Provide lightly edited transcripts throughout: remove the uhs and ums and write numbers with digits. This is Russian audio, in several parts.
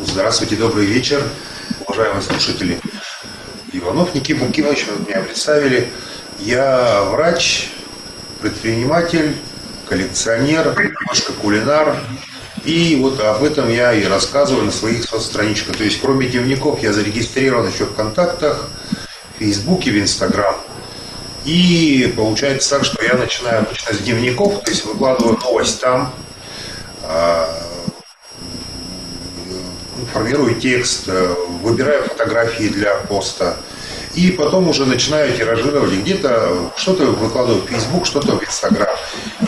Здравствуйте, добрый вечер, уважаемые слушатели. Иванов Никита Букимович, вы меня представили. Я врач, предприниматель, коллекционер, немножко кулинар. И вот об этом я и рассказываю на своих соцстраничках. То есть, кроме дневников, я зарегистрирован еще в ВКонтактах, в Фейсбуке, в Инстаграм. И получается так, что я начинаю обычно с дневников, то есть выкладываю новость там, формирую текст, выбираю фотографии для поста. И потом уже начинаю тиражировать. Где-то что-то выкладываю в Facebook, что-то в Инстаграм.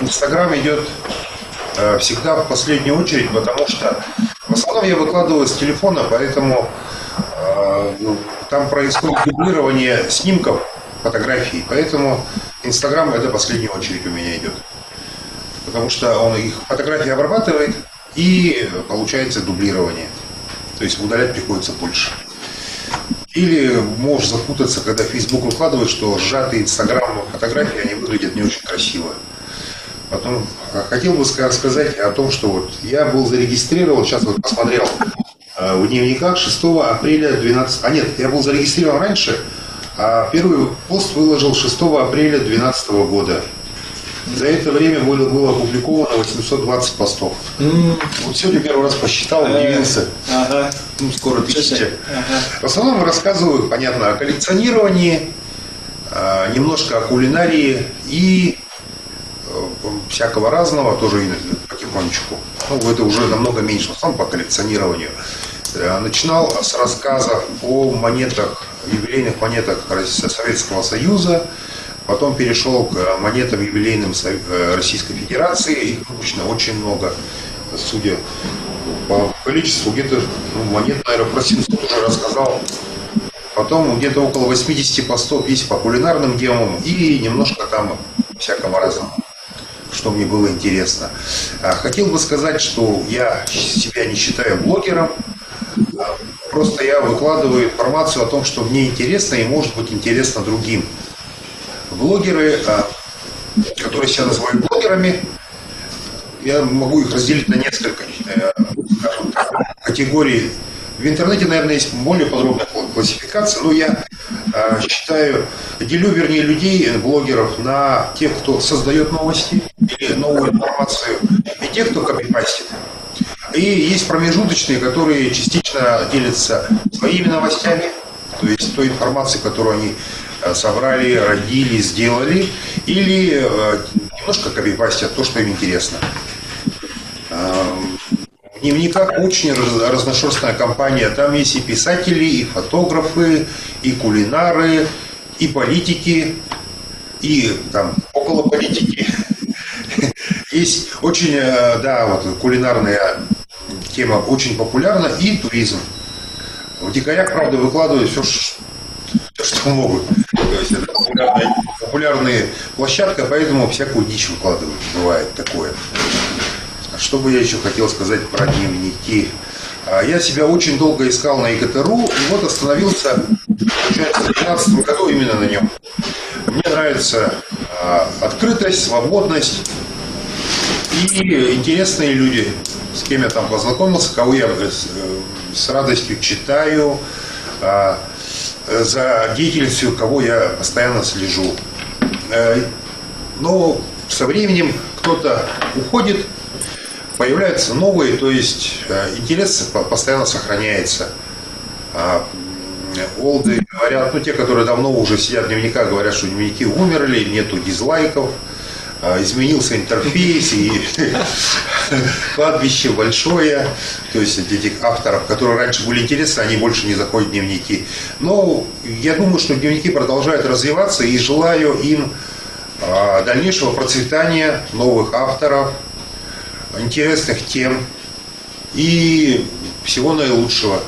Инстаграм идет всегда в последнюю очередь, потому что в основном я выкладываю с телефона, поэтому там происходит дублирование снимков, фотографий. Поэтому Инстаграм это в последнюю очередь у меня идет. Потому что он их фотографии обрабатывает и получается дублирование. То есть удалять приходится больше. Или можешь запутаться, когда Facebook выкладывает, что сжатые Инстаграм фотографии, они выглядят не очень красиво. Потом хотел бы сказать о том, что вот я был зарегистрирован, сейчас вот посмотрел в дневниках 6 апреля 12... А нет, я был зарегистрирован раньше, а первый пост выложил 6 апреля 2012 года. За это время было опубликовано 820 постов. Вот сегодня первый раз посчитал, удивился. Скоро 1000. В основном рассказываю, понятно, о коллекционировании, немножко о кулинарии и всякого разного, тоже потихонечку. Ну, это уже намного меньше, в основном по коллекционированию. Начинал с рассказов о монетах, юбилейных монетах Советского Союза. Потом перешел к монетам юбилейным Российской Федерации. Их обычно очень много, судя по количеству, где-то монет, наверное, про 700 уже рассказал. Потом где-то около 80 постов есть по кулинарным темам и немножко там всякого разного, что мне было интересно. Хотел бы сказать, что я себя не считаю блогером. Просто я выкладываю информацию о том, что мне интересно и может быть интересно другим. Блогеры, которые себя называют блогерами, я могу их разделить на несколько, скажем так, категорий. В интернете, наверное, есть более подробная классификация, но я делю, вернее, людей, блогеров, на тех, кто создает новости или новую информацию, и тех, кто копипастит. И есть промежуточные, которые частично делятся своими новостями, то есть той информацией, которую они собрали, родили, сделали, или немножко копипастят то, что им интересно. В дневниках очень разношерстная компания. Там есть и писатели, и фотографы, и кулинары, и политики, и там около политики. Есть очень, да, вот кулинарная тема очень популярна, и туризм. В дикарях, правда, выкладывают все, что могут. То есть это популярная площадка, поэтому всякую дичь выкладывают. Бывает такое. Что бы я еще хотел сказать про дневники? Я себя очень долго искал на ИГТРУ, и вот остановился, получается, в 2012 году именно на нем. Мне нравится открытость, свободность и интересные люди, с кем я там познакомился, кого я с радостью читаю, за деятельностью, кого я постоянно слежу. Но со временем кто-то уходит, появляются новые, то есть интерес постоянно сохраняется. Олды говорят, ну те, которые давно уже сидят в дневниках, говорят, что дневники умерли, нету дизлайков, изменился интерфейс, и кладбище большое, то есть этих авторов, которые раньше были интересны, они больше не заходят в дневники. Но я думаю, что дневники продолжают развиваться, и желаю им дальнейшего процветания, новых авторов, интересных тем и всего наилучшего.